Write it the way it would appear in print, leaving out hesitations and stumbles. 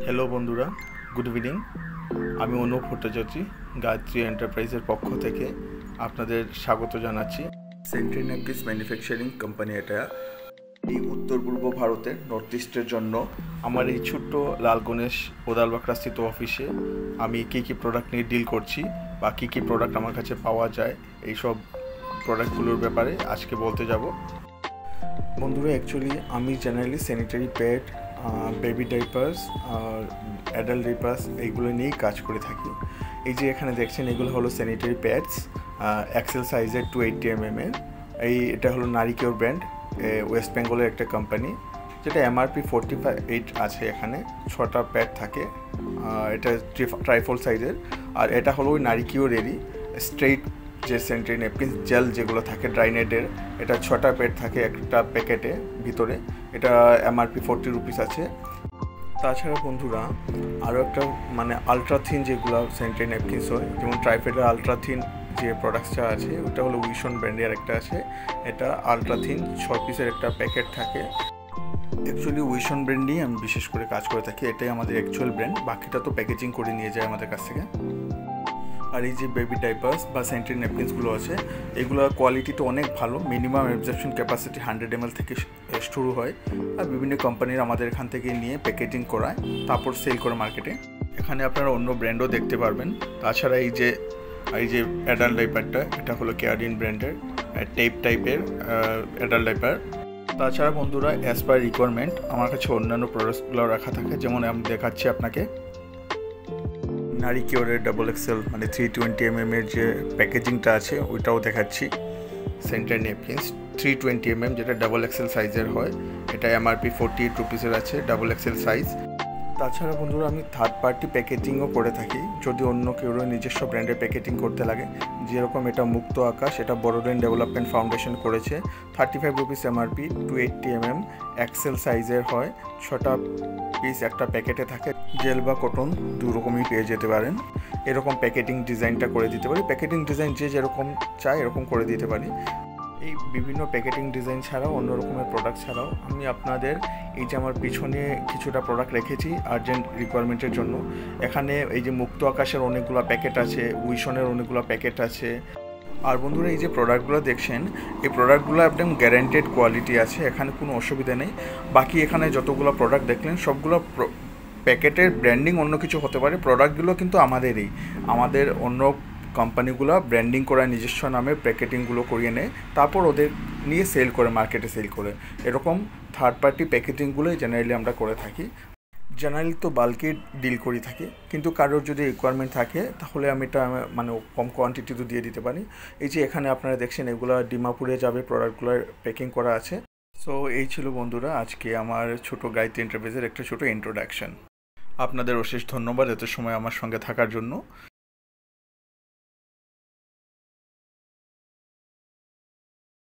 Hello বন্ধুরা, good evening. আমি অনুপ ভট্টাচার্য গায়ত্রী এন্টারপ্রাইজের পক্ষ থেকে আপনাদের স্বাগত জানাচ্ছি। সেন্ট্রি নেপকিন্স ম্যানুফ্যাকচারিং কোম্পানি এটা এই উত্তর পূর্ব ভারতের নর্থ ইস্টের জন্য আমার এই ছোট্ট লাল গণেশ ওদালবাকড়া স্থিত অফিসে আমি কী কী প্রোডাক্ট নিয়ে ডিল করছি বা কী কী প্রোডাক্ট আমার কাছে পাওয়া যায় এইসব প্রোডাক্টগুলোর ব্যাপারে আজকে বলতে যাব। বন্ধুরা, অ্যাকচুয়ালি আমি generally sanitary pad, baby diapers আর অ্যাডাল্ট ডাইপার্স এইগুলো নিয়েই কাজ করে থাকি। এই যে এখানে দেখছেন, এগুলো হলো স্যানিটারি প্যাডস এক্সেল সাইজের 280 mm এর। এটা হলো নারিকিওর ব্র্যান্ড, ওয়েস্ট বেঙ্গলের একটা কোম্পানি, যেটা MRP 48 আছে। এখানে 6টা প্যাড থাকে, এটা ট্রাইফোল সাইজের। আর এটা হলো ওই নারিকিওরেরই স্ট্রেইট যে স্যানিটারি ন্যাপকিন জেল যেগুলো থাকে ড্রাইনেটের, এটা 6টা প্যাড থাকে একটা প্যাকেটে ভিতরে। এটা MRP 40 রুপিস আছে। তাছাড়া বন্ধুরা, আরও একটা আলট্রা থিন যেগুলো স্যানিটারি ন্যাপকিনস হয়, যেমন ট্রাইফেডের আলট্রা থিন যে প্রোডাক্টসটা আছে ওটা হলো উইশন ব্র্যান্ডের একটা আছে। এটা আলট্রা থিন 6 পিসের একটা প্যাকেট থাকে। অ্যাকচুয়ালি উইশন ব্র্যান্ডই আমি বিশেষ করে কাজ করে থাকি, এটাই আমাদের অ্যাকচুয়াল ব্র্যান্ড। বাকিটা তো প্যাকেজিং করে নিয়ে যায় আমাদের কাছ থেকে। আর এই যে বেবি ডাইপার্স বা স্যানিটারি ন্যাপকিনসগুলো আছে, এগুলোর কোয়ালিটি তো অনেক ভালো। মিনিমাম অ্যাবজর্পশন ক্যাপাসিটি 100 ml থেকে শুরু হয়। আর বিভিন্ন কোম্পানির আমাদের এখান থেকে নিয়ে প্যাকেজিং করায়, তারপর সেল করে মার্কেটে। এখানে আপনারা অন্য ব্র্যান্ডও দেখতে পারবেন। তাছাড়া এই যে অ্যাডাল্ট ডাইপারটা, এটা হলো কেয়ারিন ব্র্যান্ডের টেপ টাইপের অ্যাডাল্ট ডাইপার। তাছাড়া বন্ধুরা, অ্যাজ পার রিকোয়ারমেন্ট আমার কাছে অন্যান্য প্রোডাক্টসগুলো রাখা থাকে। যেমন আমি দেখাচ্ছি আপনাকে নারিকিওরের ডাবল এক্সেল 320 mm এর যে প্যাকেজিংটা আছে ওইটাও দেখাচ্ছি। সেন্টার নেপকিন্স 320 mm, যেটা ডাবল এক্সেল সাইজের হয়। এটা MRP 48 রুপিসের আছে, ডাবল এক্সেল সাইজ। তাছাড়া বন্ধুরা, আমি থার্ড পার্টি প্যাকেজিংও করে থাকি, যদি অন্য কেউ নিজস্ব ব্র্যান্ডের প্যাকেজিং করতে লাগে। যেরকম এটা মুক্ত আকাশ, এটা বড়োডেন ডেভেলপমেন্ট ফাউন্ডেশন করেছে, 35 রুপিস MRP, 280 mm এক্সেল সাইজের হয়। 6টা পিস একটা প্যাকেটে থাকে। জেল বা কটন দু রকমই পেয়ে যেতে পারেন। এরকম প্যাকেটিং ডিজাইনটা করে দিতে পারি। প্যাকেটিং ডিজাইন যে যেরকম চায় এরকম করে দিতে পারি। এই বিভিন্ন প্যাকেটিং ডিজাইন ছাড়াও অন্য রকমের প্রোডাক্ট ছাড়াও আমি আপনাদের এই যে আমার পিছনে কিছুটা প্রোডাক্ট রেখেছি আর্জেন্ট রিকোয়ারমেন্টের জন্য। এখানে এই যে মুক্ত আকাশের অনেকগুলো প্যাকেট আছে, উইশনের অনেকগুলো প্যাকেট আছে। আর বন্ধুরা, এই যে প্রোডাক্টগুলো দেখছেন, এই প্রোডাক্টগুলো একদম গ্যারান্টেড কোয়ালিটি আছে, এখানে কোনো অসুবিধা নেই। বাকি এখানে যতগুলো প্রোডাক্ট দেখলেন সবগুলো প্যাকেটের ব্র্যান্ডিং অন্য কিছু হতে পারে, প্রোডাক্টগুলো কিন্তু আমাদেরই। আমাদের অন্য কোম্পানিগুলো ব্র্যান্ডিং করায় নিজস্ব নামে প্যাকেটিংগুলো করিয়ে নেয়, তারপর ওদের নিয়ে সেল করে, মার্কেটে সেল করে। এরকম থার্ড পার্টি প্যাকেজিংগুলোই জেনারেলি আমরা করে থাকি। জেনারেলি তো বাল্কে ডিল করে থাকি, কিন্তু কারোর যদি রিকোয়ারমেন্ট থাকে তাহলে আমি এটা কম কোয়ান্টিটিতে দিয়ে দিতে পারি। এই যে এখানে আপনারা দেখছেন, এগুলো ডিমাপুরে যাবে, প্রোডাক্টগুলোর প্যাকিং করা আছে। সো এই ছিল বন্ধুরা আজকে আমার ছোটো গায়ত্রী এন্টারপ্রাইজের একটা ছোটো ইন্ট্রোডাকশন। আপনাদের অশেষ ধন্যবাদ এত সময় আমার সঙ্গে থাকার জন্য।